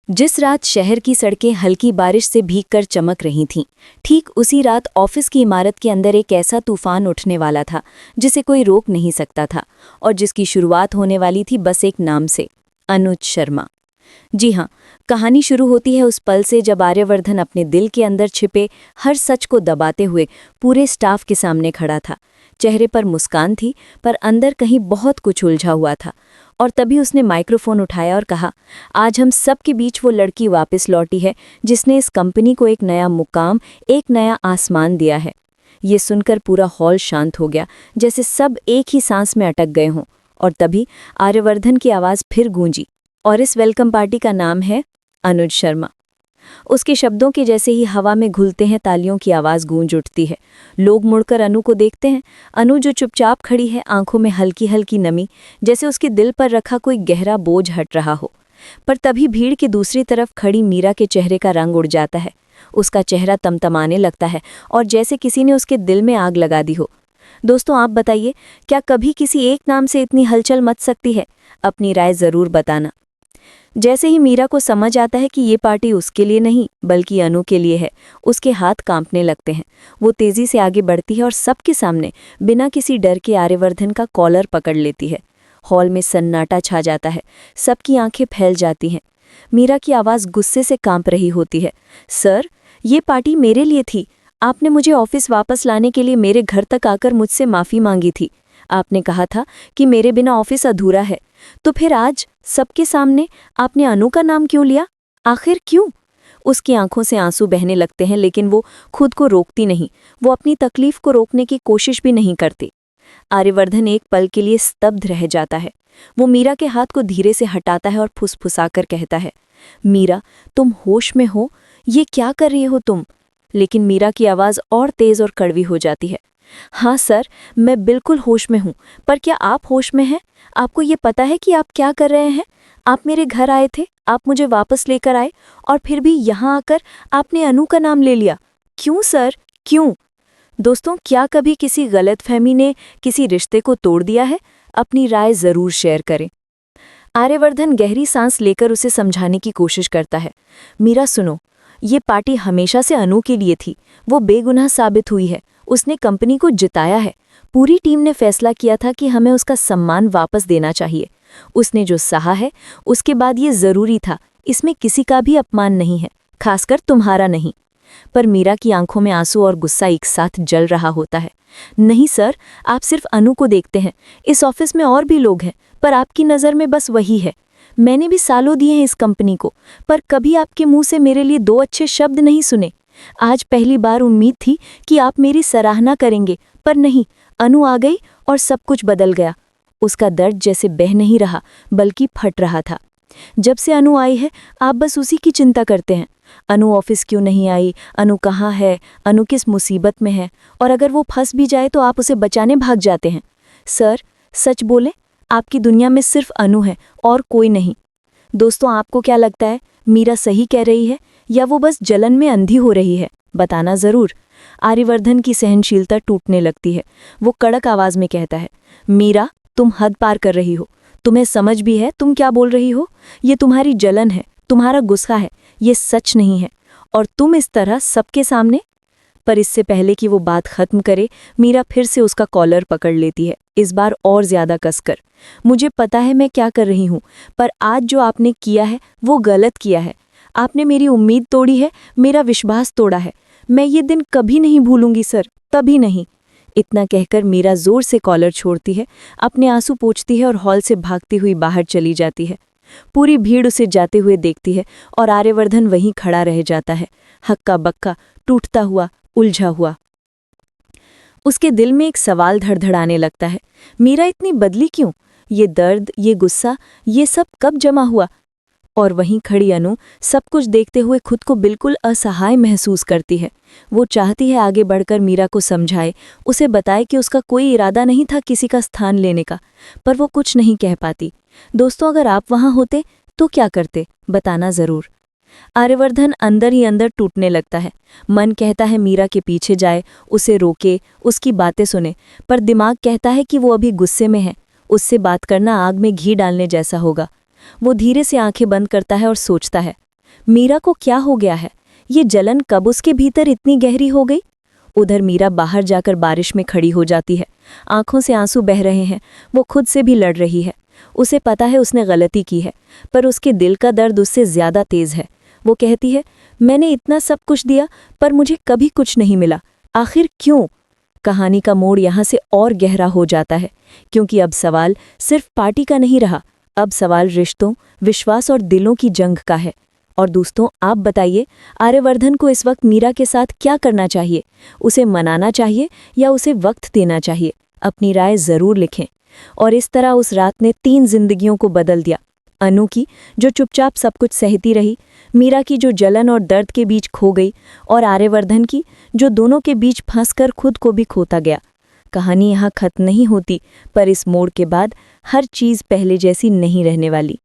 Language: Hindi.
जिस रात शहर की सड़कें हल्की बारिश से भीगकर चमक रही थीं, ठीक उसी रात ऑफिस की इमारत के अंदर एक ऐसा तूफान उठने वाला था जिसे कोई रोक नहीं सकता था और जिसकी शुरुआत होने वाली थी बस एक नाम से, अनुज शर्मा। जी हाँ, कहानी शुरू होती है उस पल से जब आर्यवर्धन अपने दिल के अंदर छिपे हर सच को दबाते हुए पूरे स्टाफ के सामने खड़ा था। चेहरे पर मुस्कान थी, पर अंदर कहीं बहुत कुछ उलझा हुआ था। और तभी उसने माइक्रोफोन उठाया और कहा, आज हम सब के बीच वो लड़की वापस लौटी है जिसने इस कंपनी को एक नया मुकाम, एक नया आसमान दिया है। ये सुनकर पूरा हॉल शांत हो गया, जैसे सब एक ही सांस में अटक गए हों। और तभी आर्यवर्धन की आवाज़ फिर गूंजी, और इस वेलकम पार्टी का नाम है अनुज शर्मा। उसके शब्दों के जैसे ही हवा में घुलते हैं तालियों की आवाज़ गूंज उठती है। लोग मुड़कर अनु को देखते हैं। अनु जो चुपचाप खड़ी है, आंखों में हल्की हल्की नमी, जैसे उसके दिल पर रखा कोई गहरा बोझ हट रहा हो। पर तभी भीड़ के दूसरी तरफ खड़ी मीरा के चेहरे का रंग उड़ जाता है। उसका चेहरा तमतमाने लगता है और जैसे किसी ने उसके दिल में आग लगा दी हो। दोस्तों, आप बताइए, क्या कभी किसी एक नाम से इतनी हलचल मच सकती है? अपनी राय ज़रूर बताना। जैसे ही मीरा को समझ आता है कि ये पार्टी उसके लिए नहीं बल्कि अनु के लिए है, उसके हाथ कांपने लगते हैं। वो तेजी से आगे बढ़ती है और सबके सामने बिना किसी डर के आर्यवर्धन का कॉलर पकड़ लेती है। हॉल में सन्नाटा छा जाता है, सबकी आंखें फैल जाती हैं। मीरा की आवाज़ गुस्से से कांप रही होती है। सर, ये पार्टी मेरे लिए थी। आपने मुझे ऑफिस वापस लाने के लिए मेरे घर तक आकर मुझसे माफ़ी मांगी थी। आपने कहा था कि मेरे बिना ऑफिस अधूरा है। तो फिर आज सबके सामने आपने अनु का नाम क्यों लिया? आखिर क्यों? उसकी आंखों से आंसू बहने लगते हैं, लेकिन वो खुद को रोकती नहीं। वो अपनी तकलीफ को रोकने की कोशिश भी नहीं करती। आर्यवर्धन एक पल के लिए स्तब्ध रह जाता है। वो मीरा के हाथ को धीरे से हटाता है और फुसफुसाकर कहता है, मीरा, तुम होश में हो? ये क्या कर रही हो तुम? लेकिन मीरा की आवाज़ और तेज और कड़वी हो जाती है। हाँ सर, मैं बिल्कुल होश में हूँ। पर क्या आप होश में हैं? आपको ये पता है कि आप क्या कर रहे हैं? आप मेरे घर आए थे, आप मुझे वापस लेकर आए, और फिर भी यहाँ आकर आपने अनु का नाम ले लिया। क्यों सर, क्यों? दोस्तों, क्या कभी किसी गलतफहमी ने किसी रिश्ते को तोड़ दिया है? अपनी राय ज़रूर शेयर करें। आर्यवर्धन गहरी सांस लेकर उसे समझाने की कोशिश करता है। मीरा सुनो, ये पार्टी हमेशा से अनु के लिए थी। वो बेगुनाह साबित हुई है, उसने कंपनी को जिताया है। पूरी टीम ने फैसला किया था कि हमें उसका सम्मान वापस देना चाहिए। उसने जो सहा है, उसके बाद ये ज़रूरी था। इसमें किसी का भी अपमान नहीं है, खासकर तुम्हारा नहीं। पर मीरा की आंखों में आंसू और गुस्सा एक साथ जल रहा होता है। नहीं सर, आप सिर्फ अनु को देखते हैं। इस ऑफिस में और भी लोग हैं, पर आपकी नज़र में बस वही है। मैंने भी सालों दिए हैं इस कंपनी को, पर कभी आपके मुंह से मेरे लिए दो अच्छे शब्द नहीं सुने। आज पहली बार उम्मीद थी कि आप मेरी सराहना करेंगे, पर नहीं, अनु आ गई और सब कुछ बदल गया। उसका दर्द जैसे बह नहीं रहा बल्कि फट रहा था। जब से अनु आई है, आप बस उसी की चिंता करते हैं। अनु ऑफिस क्यों नहीं आई? अनु कहाँ है? अनु किस मुसीबत में है? और अगर वो फंस भी जाए तो आप उसे बचाने भाग जाते हैं। सर, सच बोले, आपकी दुनिया में सिर्फ अनु है और कोई नहीं। दोस्तों, आपको क्या लगता है, मीरा सही कह रही है या वो बस जलन में अंधी हो रही है? बताना ज़रूर। आर्यवर्धन की सहनशीलता टूटने लगती है। वो कड़क आवाज़ में कहता है, मीरा, तुम हद पार कर रही हो। तुम्हें समझ भी है तुम क्या बोल रही हो? ये तुम्हारी जलन है, तुम्हारा गुस्सा है, ये सच नहीं है। और तुम इस तरह सबके सामने। पर इससे पहले कि वो बात खत्म करे, मीरा फिर से उसका कॉलर पकड़ लेती है, इस बार और ज्यादा कसकर। मुझे पता है मैं क्या कर रही हूँ, पर आज जो आपने किया है वो गलत किया है। आपने मेरी उम्मीद तोड़ी है, मेरा विश्वास तोड़ा है। मैं ये दिन कभी नहीं भूलूंगी सर, कभी नहीं। इतना कहकर मीरा जोर से कॉलर छोड़ती है, अपने आंसू पोंछती है और हॉल से भागती हुई बाहर चली जाती है। पूरी भीड़ उसे जाते हुए देखती है और आर्यवर्धन वहीं खड़ा रह जाता है, हक्का बक्का, टूटता हुआ, उलझा हुआ। उसके दिल में एक सवाल धड़धड़ाने लगता है, मीरा इतनी बदली क्यों? ये दर्द, ये गुस्सा, ये सब कब जमा हुआ? और वहीं खड़ी अनु सब कुछ देखते हुए खुद को बिल्कुल असहाय महसूस करती है। वो चाहती है आगे बढ़कर मीरा को समझाए, उसे बताए कि उसका कोई इरादा नहीं था किसी का स्थान लेने का, पर वो कुछ नहीं कह पाती। दोस्तों, अगर आप वहाँ होते तो क्या करते? बताना ज़रूर। आर्यवर्धन अंदर ही अंदर टूटने लगता है। मन कहता है मीरा के पीछे जाए, उसे रोके, उसकी बातें सुने, पर दिमाग कहता है कि वो अभी गुस्से में है। उससे बात करना आग में घी डालने जैसा होगा। वो धीरे से आंखें बंद करता है और सोचता है, मीरा को क्या हो गया है? ये जलन कब उसके भीतर इतनी गहरी हो गई? उधर मीरा बाहर जाकर बारिश में खड़ी हो जाती है। आंखों से आंसू बह रहे हैं। वो खुद से भी लड़ रही है। उसे पता है उसने गलती की है, पर उसके दिल का दर्द उससे ज्यादा तेज है। वो कहती है, मैंने इतना सब कुछ दिया पर मुझे कभी कुछ नहीं मिला, आखिर क्यों? कहानी का मोड़ यहाँ से और गहरा हो जाता है, क्योंकि अब सवाल सिर्फ पार्टी का नहीं रहा। अब सवाल रिश्तों, विश्वास और दिलों की जंग का है। और दोस्तों, आप बताइए, आर्यवर्धन को इस वक्त मीरा के साथ क्या करना चाहिए? उसे मनाना चाहिए या उसे वक्त देना चाहिए? अपनी राय ज़रूर लिखें। और इस तरह उस रात ने 3 जिंदगियों को बदल दिया। अनु की, जो चुपचाप सब कुछ सहती रही, मीरा की, जो जलन और दर्द के बीच खो गई, और आर्यवर्धन की, जो दोनों के बीच फंसकर खुद को भी खोता गया। कहानी यहाँ खत्म नहीं होती, पर इस मोड़ के बाद हर चीज़ पहले जैसी नहीं रहने वाली।